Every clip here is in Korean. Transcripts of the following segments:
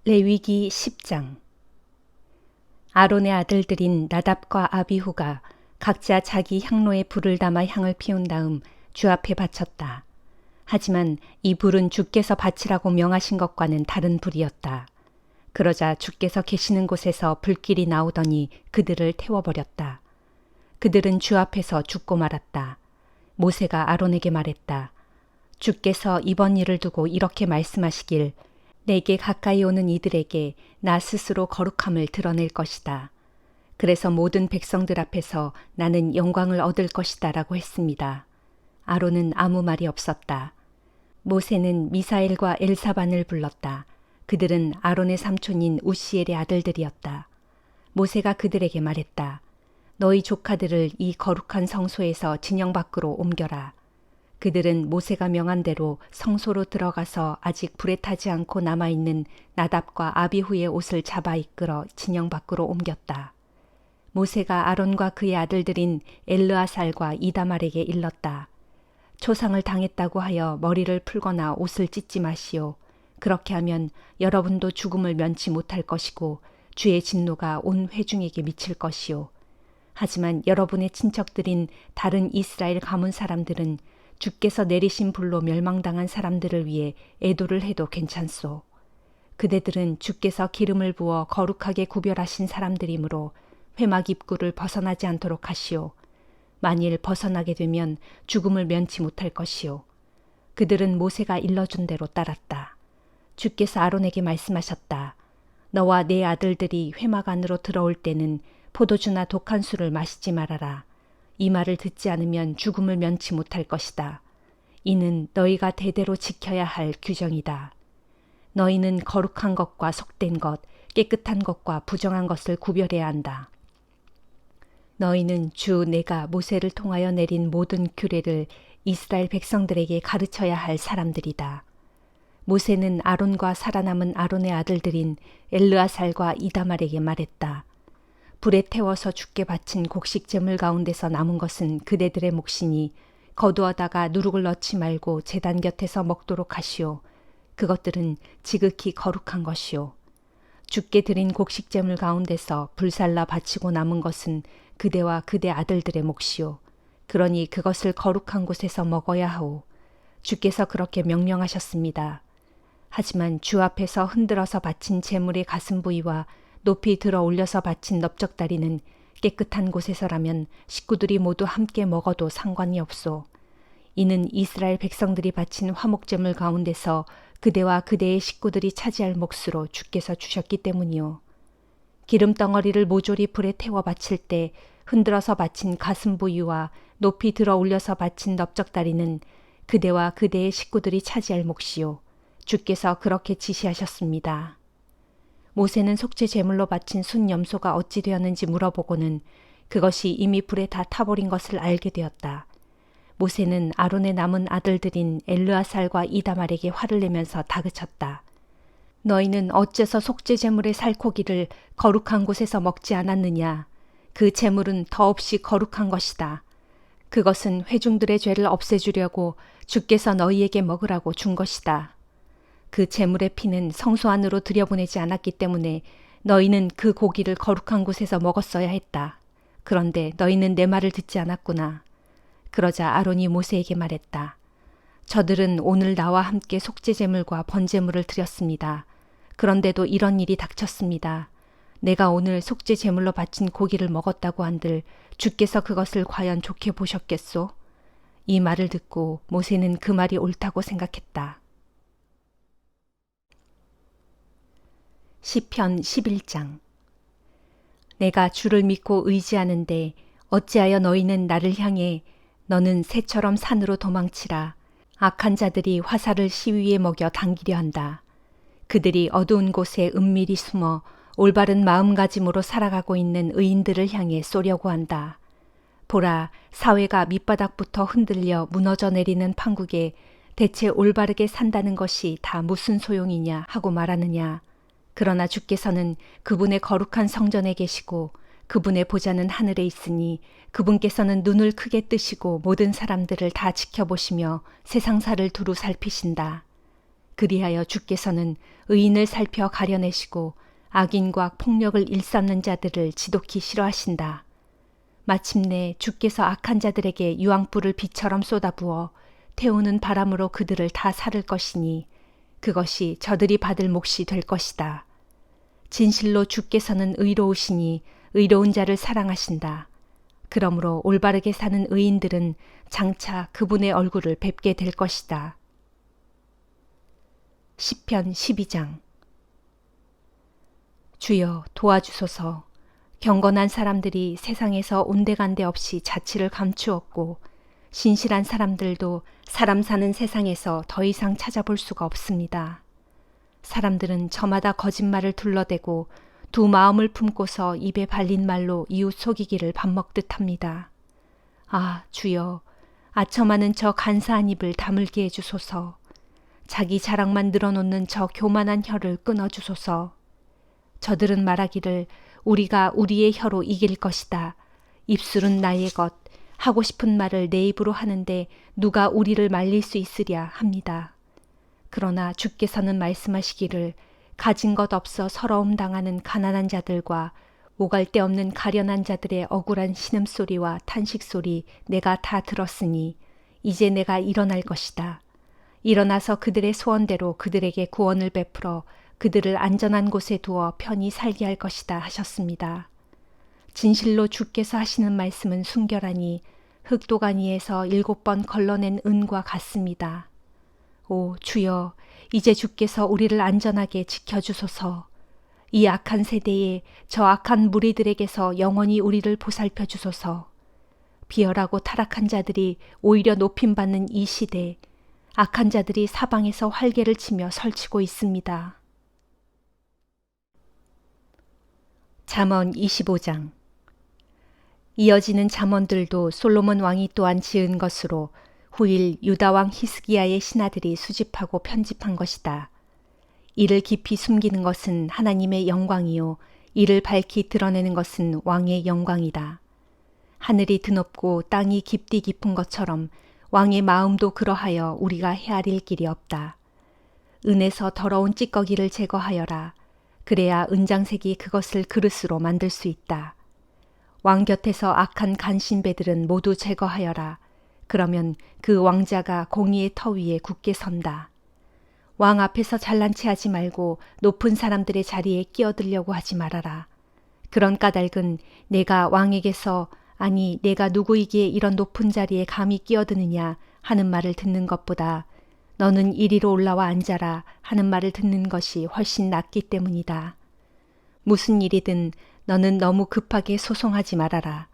레위기 10장. 아론의 아들들인 나답과 아비후가 각자 자기 향로에 불을 담아 향을 피운 다음 주 앞에 바쳤다. 하지만 이 불은 주께서 바치라고 명하신 것과는 다른 불이었다. 그러자 주께서 계시는 곳에서 불길이 나오더니 그들을 태워버렸다. 그들은 주 앞에서 죽고 말았다. 모세가 아론에게 말했다. 주께서 이번 일을 두고 이렇게 말씀하시길, 내게 가까이 오는 이들에게 나 스스로 거룩함을 드러낼 것이다. 그래서 모든 백성들 앞에서 나는 영광을 얻을 것이다 라고 했습니다. 아론은 아무 말이 없었다. 모세는 미사엘과 엘사반을 불렀다. 그들은 아론의 삼촌인 우시엘의 아들들이었다. 모세가 그들에게 말했다. 너희 조카들을 이 거룩한 성소에서 진영 밖으로 옮겨라. 그들은 모세가 명한 대로 성소로 들어가서 아직 불에 타지 않고 남아있는 나답과 아비후의 옷을 잡아 이끌어 진영 밖으로 옮겼다. 모세가 아론과 그의 아들들인 엘르아살과 이다말에게 일렀다. 초상을 당했다고 하여 머리를 풀거나 옷을 찢지 마시오. 그렇게 하면 여러분도 죽음을 면치 못할 것이고 주의 진노가 온 회중에게 미칠 것이오. 하지만 여러분의 친척들인 다른 이스라엘 가문 사람들은 주께서 내리신 불로 멸망당한 사람들을 위해 애도를 해도 괜찮소. 그대들은 주께서 기름을 부어 거룩하게 구별하신 사람들이므로 회막 입구를 벗어나지 않도록 하시오. 만일 벗어나게 되면 죽음을 면치 못할 것이오. 그들은 모세가 일러준 대로 따랐다. 주께서 아론에게 말씀하셨다. 너와 네 아들들이 회막 안으로 들어올 때는 포도주나 독한 술을 마시지 말아라. 이 말을 듣지 않으면 죽음을 면치 못할 것이다. 이는 너희가 대대로 지켜야 할 규정이다. 너희는 거룩한 것과 속된 것, 깨끗한 것과 부정한 것을 구별해야 한다. 너희는 주 내가 모세를 통하여 내린 모든 규례를 이스라엘 백성들에게 가르쳐야 할 사람들이다. 모세는 아론과 살아남은 아론의 아들들인 엘르아살과 이다말에게 말했다. 불에 태워서 죽게 바친 곡식 제물 가운데서 남은 것은 그대들의 몫이니 거두어다가 누룩을 넣지 말고 제단 곁에서 먹도록 하시오. 그것들은 지극히 거룩한 것이오. 주께 드린 곡식 제물 가운데서 불살라 바치고 남은 것은 그대와 그대 아들들의 몫이오. 그러니 그것을 거룩한 곳에서 먹어야 하오. 주께서 그렇게 명령하셨습니다. 하지만 주 앞에서 흔들어서 바친 제물의 가슴 부위와 높이 들어 올려서 바친 넓적다리는 깨끗한 곳에서라면 식구들이 모두 함께 먹어도 상관이 없소. 이는 이스라엘 백성들이 바친 화목제물 가운데서 그대와 그대의 식구들이 차지할 몫으로 주께서 주셨기 때문이요. 기름덩어리를 모조리 불에 태워 바칠 때 흔들어서 바친 가슴 부위와 높이 들어 올려서 바친 넓적다리는 그대와 그대의 식구들이 차지할 몫이요. 주께서 그렇게 지시하셨습니다. 모세는 속죄 제물로 바친 순 염소가 어찌 되었는지 물어보고는 그것이 이미 불에 다 타버린 것을 알게 되었다. 모세는 아론의 남은 아들들인 엘르아살과 이다말에게 화를 내면서 다그쳤다. 너희는 어째서 속죄 제물의 살코기를 거룩한 곳에서 먹지 않았느냐? 그 제물은 더없이 거룩한 것이다. 그것은 회중들의 죄를 없애주려고 주께서 너희에게 먹으라고 준 것이다. 그 제물의 피는 성소 안으로 들여보내지 않았기 때문에 너희는 그 고기를 거룩한 곳에서 먹었어야 했다. 그런데 너희는 내 말을 듣지 않았구나. 그러자 아론이 모세에게 말했다. 저들은 오늘 나와 함께 속죄 제물과 번제물을 드렸습니다. 그런데도 이런 일이 닥쳤습니다. 내가 오늘 속죄 제물로 바친 고기를 먹었다고 한들 주께서 그것을 과연 좋게 보셨겠소? 이 말을 듣고 모세는 그 말이 옳다고 생각했다. 시편 11장. 내가 주를 믿고 의지하는데 어찌하여 너희는 나를 향해 너는 새처럼 산으로 도망치라. 악한 자들이 화살을 시위에 먹여 당기려 한다. 그들이 어두운 곳에 은밀히 숨어 올바른 마음가짐으로 살아가고 있는 의인들을 향해 쏘려고 한다. 보라, 사회가 밑바닥부터 흔들려 무너져 내리는 판국에 대체 올바르게 산다는 것이 다 무슨 소용이냐 하고 말하느냐. 그러나 주께서는 그분의 거룩한 성전에 계시고 그분의 보좌는 하늘에 있으니 그분께서는 눈을 크게 뜨시고 모든 사람들을 다 지켜보시며 세상사를 두루 살피신다. 그리하여 주께서는 의인을 살펴 가려내시고 악인과 폭력을 일삼는 자들을 지독히 싫어하신다. 마침내 주께서 악한 자들에게 유황불을 비처럼 쏟아부어 태우는 바람으로 그들을 다 사를 것이니 그것이 저들이 받을 몫이 될 것이다. 진실로 주께서는 의로우시니 의로운 자를 사랑하신다. 그러므로 올바르게 사는 의인들은 장차 그분의 얼굴을 뵙게 될 것이다. 시편 12장. 주여 도와주소서. 경건한 사람들이 세상에서 온데간데 없이 자취를 감추었고 신실한 사람들도 사람 사는 세상에서 더 이상 찾아볼 수가 없습니다. 사람들은 저마다 거짓말을 둘러대고 두 마음을 품고서 입에 발린 말로 이웃 속이기를 밥 먹듯 합니다. 아, 주여, 아첨하는 저 간사한 입을 다물게 해주소서. 자기 자랑만 늘어놓는 저 교만한 혀를 끊어주소서. 저들은 말하기를 우리가 우리의 혀로 이길 것이다. 입술은 나의 것, 하고 싶은 말을 내 입으로 하는데 누가 우리를 말릴 수 있으랴 합니다. 그러나 주께서는 말씀하시기를 가진 것 없어 서러움 당하는 가난한 자들과 오갈 데 없는 가련한 자들의 억울한 신음소리와 탄식소리 내가 다 들었으니 이제 내가 일어날 것이다. 일어나서 그들의 소원대로 그들에게 구원을 베풀어 그들을 안전한 곳에 두어 편히 살게 할 것이다 하셨습니다. 진실로 주께서 하시는 말씀은 순결하니 흙도가니에서 7번 걸러낸 은과 같습니다. 오 주여, 이제 주께서 우리를 안전하게 지켜주소서. 이 악한 세대에 저 악한 무리들에게서 영원히 우리를 보살펴 주소서. 비열하고 타락한 자들이 오히려 높임받는 이 시대, 악한 자들이 사방에서 활개를 치며 설치고 있습니다. 잠언 25장. 이어지는 잠언들도 솔로몬 왕이 또한 지은 것으로 후일 유다 왕 히스기야의 신하들이 수집하고 편집한 것이다. 이를 깊이 숨기는 것은 하나님의 영광이요 이를 밝히 드러내는 것은 왕의 영광이다. 하늘이 드높고 땅이 깊디 깊은 것처럼 왕의 마음도 그러하여 우리가 헤아릴 길이 없다. 은에서 더러운 찌꺼기를 제거하여라. 그래야 은장색이 그것을 그릇으로 만들 수 있다. 왕 곁에서 악한 간신배들은 모두 제거하여라. 그러면 그 왕자가 공의의 터 위에 굳게 선다. 왕 앞에서 잘난 체 하지 말고 높은 사람들의 자리에 끼어들려고 하지 말아라. 그런 까닭은 내가 왕에게서 아니 내가 누구이기에 이런 높은 자리에 감히 끼어드느냐 하는 말을 듣는 것보다 너는 이리로 올라와 앉아라 하는 말을 듣는 것이 훨씬 낫기 때문이다. 무슨 일이든 너는 너무 급하게 소송하지 말아라.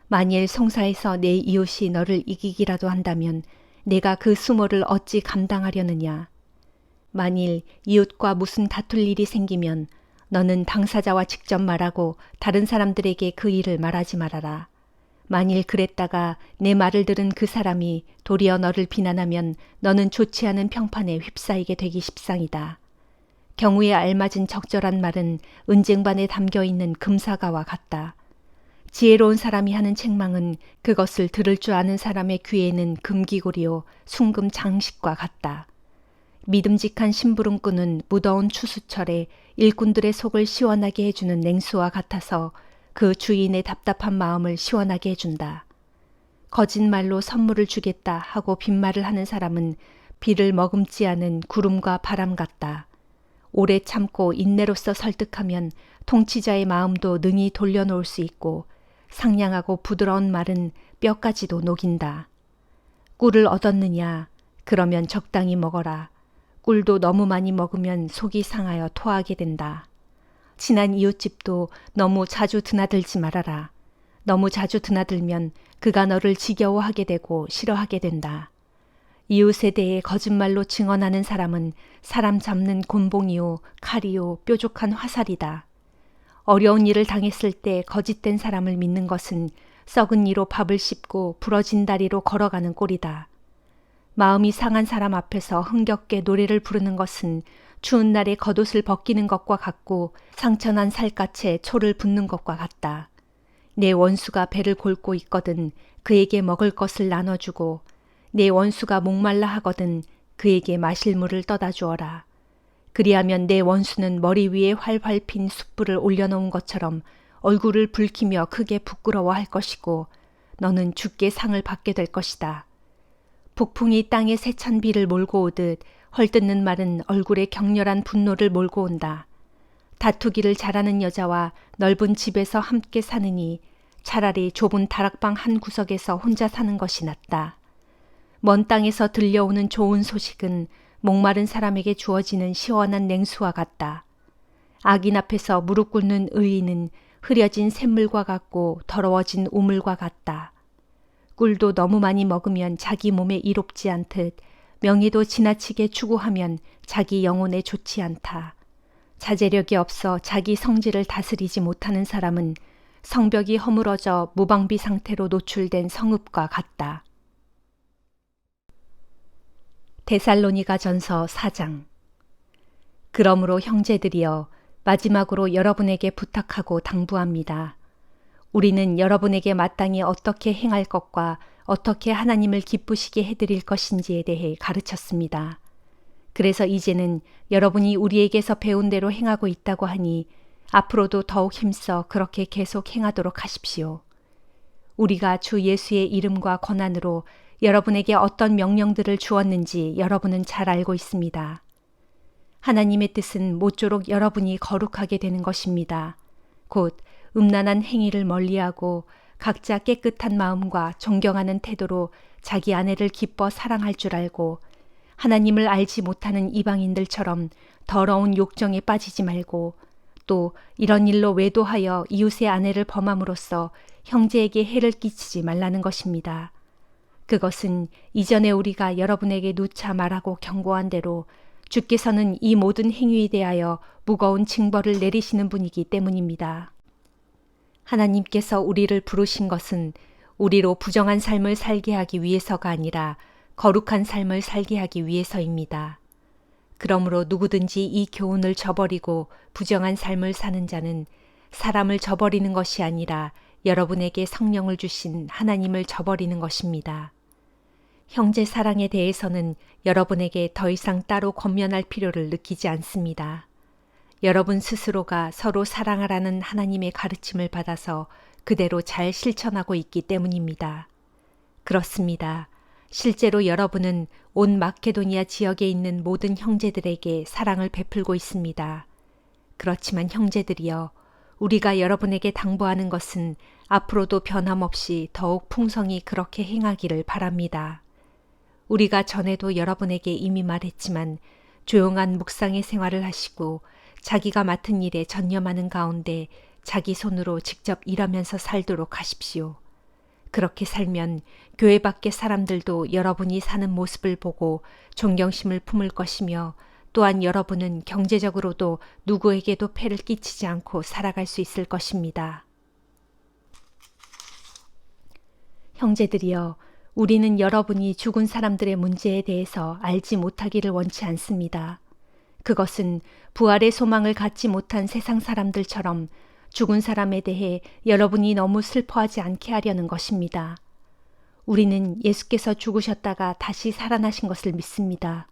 만일 송사에서 내 이웃이 너를 이기기라도 한다면 내가 그 수모를 어찌 감당하려느냐. 만일 이웃과 무슨 다툴 일이 생기면 너는 당사자와 직접 말하고 다른 사람들에게 그 일을 말하지 말아라. 만일 그랬다가 내 말을 들은 그 사람이 도리어 너를 비난하면 너는 좋지 않은 평판에 휩싸이게 되기 십상이다. 경우에 알맞은 적절한 말은 은쟁반에 담겨있는 금사가와 같다. 지혜로운 사람이 하는 책망은 그것을 들을 줄 아는 사람의 귀에는 금기고리요 순금 장식과 같다. 믿음직한 심부름꾼은 무더운 추수철에 일꾼들의 속을 시원하게 해주는 냉수와 같아서 그 주인의 답답한 마음을 시원하게 해준다. 거짓말로 선물을 주겠다 하고 빈말을 하는 사람은 비를 머금지 않은 구름과 바람 같다. 오래 참고 인내로써 설득하면 통치자의 마음도 능히 돌려놓을 수 있고 상냥하고 부드러운 말은 뼈까지도 녹인다. 꿀을 얻었느냐? 그러면 적당히 먹어라. 꿀도 너무 많이 먹으면 속이 상하여 토하게 된다. 친한 이웃집도 너무 자주 드나들지 말아라. 너무 자주 드나들면 그가 너를 지겨워하게 되고 싫어하게 된다. 이웃에 대해 거짓말로 증언하는 사람은 사람 잡는 곤봉이요 칼이요 뾰족한 화살이다. 어려운 일을 당했을 때 거짓된 사람을 믿는 것은 썩은 이로 밥을 씹고 부러진 다리로 걸어가는 꼴이다. 마음이 상한 사람 앞에서 흥겹게 노래를 부르는 것은 추운 날에 겉옷을 벗기는 것과 같고 상처난 살갗에 초를 붓는 것과 같다. 내 원수가 배를 골고 있거든 그에게 먹을 것을 나눠주고 내 원수가 목말라 하거든 그에게 마실 물을 떠다 주어라. 그리하면 내 원수는 머리 위에 활활 핀 숯불을 올려놓은 것처럼 얼굴을 붉히며 크게 부끄러워할 것이고 너는 주께 상을 받게 될 것이다. 폭풍이 땅에 세찬 비를 몰고 오듯 헐뜯는 말은 얼굴에 격렬한 분노를 몰고 온다. 다투기를 잘하는 여자와 넓은 집에서 함께 사느니 차라리 좁은 다락방 한 구석에서 혼자 사는 것이 낫다. 먼 땅에서 들려오는 좋은 소식은 목마른 사람에게 주어지는 시원한 냉수와 같다. 악인 앞에서 무릎 꿇는 의인은 흐려진 샘물과 같고 더러워진 우물과 같다. 꿀도 너무 많이 먹으면 자기 몸에 이롭지 않듯 명예도 지나치게 추구하면 자기 영혼에 좋지 않다. 자제력이 없어 자기 성질을 다스리지 못하는 사람은 성벽이 허물어져 무방비 상태로 노출된 성읍과 같다. 데살로니가 전서 4장. 그러므로 형제들이여 마지막으로 여러분에게 부탁하고 당부합니다. 우리는 여러분에게 마땅히 어떻게 행할 것과 어떻게 하나님을 기쁘시게 해드릴 것인지에 대해 가르쳤습니다. 그래서 이제는 여러분이 우리에게서 배운 대로 행하고 있다고 하니 앞으로도 더욱 힘써 그렇게 계속 행하도록 하십시오. 우리가 주 예수의 이름과 권한으로 여러분에게 어떤 명령들을 주었는지 여러분은 잘 알고 있습니다. 하나님의 뜻은 모쪼록 여러분이 거룩하게 되는 것입니다. 곧 음란한 행위를 멀리하고 각자 깨끗한 마음과 존경하는 태도로 자기 아내를 기뻐 사랑할 줄 알고 하나님을 알지 못하는 이방인들처럼 더러운 욕정에 빠지지 말고 또 이런 일로 외도하여 이웃의 아내를 범함으로써 형제에게 해를 끼치지 말라는 것입니다. 그것은 이전에 우리가 여러분에게 누차 말하고 경고한 대로 주께서는 이 모든 행위에 대하여 무거운 징벌을 내리시는 분이기 때문입니다. 하나님께서 우리를 부르신 것은 우리로 부정한 삶을 살게 하기 위해서가 아니라 거룩한 삶을 살게 하기 위해서입니다. 그러므로 누구든지 이 교훈을 저버리고 부정한 삶을 사는 자는 사람을 저버리는 것이 아니라 여러분에게 성령을 주신 하나님을 저버리는 것입니다. 형제 사랑에 대해서는 여러분에게 더 이상 따로 권면할 필요를 느끼지 않습니다. 여러분 스스로가 서로 사랑하라는 하나님의 가르침을 받아서 그대로 잘 실천하고 있기 때문입니다. 그렇습니다. 실제로 여러분은 온 마케도니아 지역에 있는 모든 형제들에게 사랑을 베풀고 있습니다. 그렇지만 형제들이여, 우리가 여러분에게 당부하는 것은 앞으로도 변함없이 더욱 풍성히 그렇게 행하기를 바랍니다. 우리가 전에도 여러분에게 이미 말했지만 조용한 묵상의 생활을 하시고 자기가 맡은 일에 전념하는 가운데 자기 손으로 직접 일하면서 살도록 하십시오. 그렇게 살면 교회 밖의 사람들도 여러분이 사는 모습을 보고 존경심을 품을 것이며 또한 여러분은 경제적으로도 누구에게도 폐를 끼치지 않고 살아갈 수 있을 것입니다. 형제들이여, 우리는 여러분이 죽은 사람들의 문제에 대해서 알지 못하기를 원치 않습니다. 그것은 부활의 소망을 갖지 못한 세상 사람들처럼 죽은 사람에 대해 여러분이 너무 슬퍼하지 않게 하려는 것입니다. 우리는 예수께서 죽으셨다가 다시 살아나신 것을 믿습니다.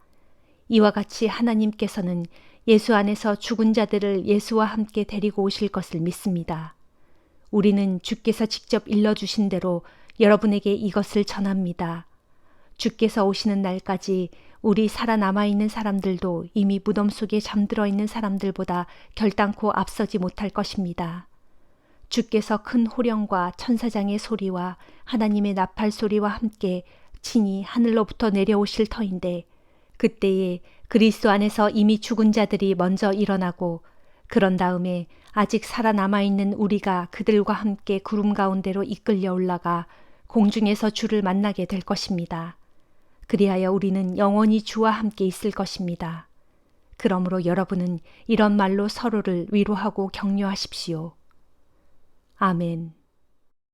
이와 같이 하나님께서는 예수 안에서 죽은 자들을 예수와 함께 데리고 오실 것을 믿습니다. 우리는 주께서 직접 일러주신 대로 여러분에게 이것을 전합니다. 주께서 오시는 날까지 우리 살아남아 있는 사람들도 이미 무덤 속에 잠들어 있는 사람들보다 결단코 앞서지 못할 것입니다. 주께서 큰 호령과 천사장의 소리와 하나님의 나팔 소리와 함께 친히 하늘로부터 내려오실 터인데 그때에 그리스도 안에서 이미 죽은 자들이 먼저 일어나고 그런 다음에 아직 살아남아 있는 우리가 그들과 함께 구름 가운데로 이끌려 올라가 공중에서 주를 만나게 될 것입니다. 그리하여 우리는 영원히 주와 함께 있을 것입니다. 그러므로 여러분은 이런 말로 서로를 위로하고 격려하십시오. 아멘.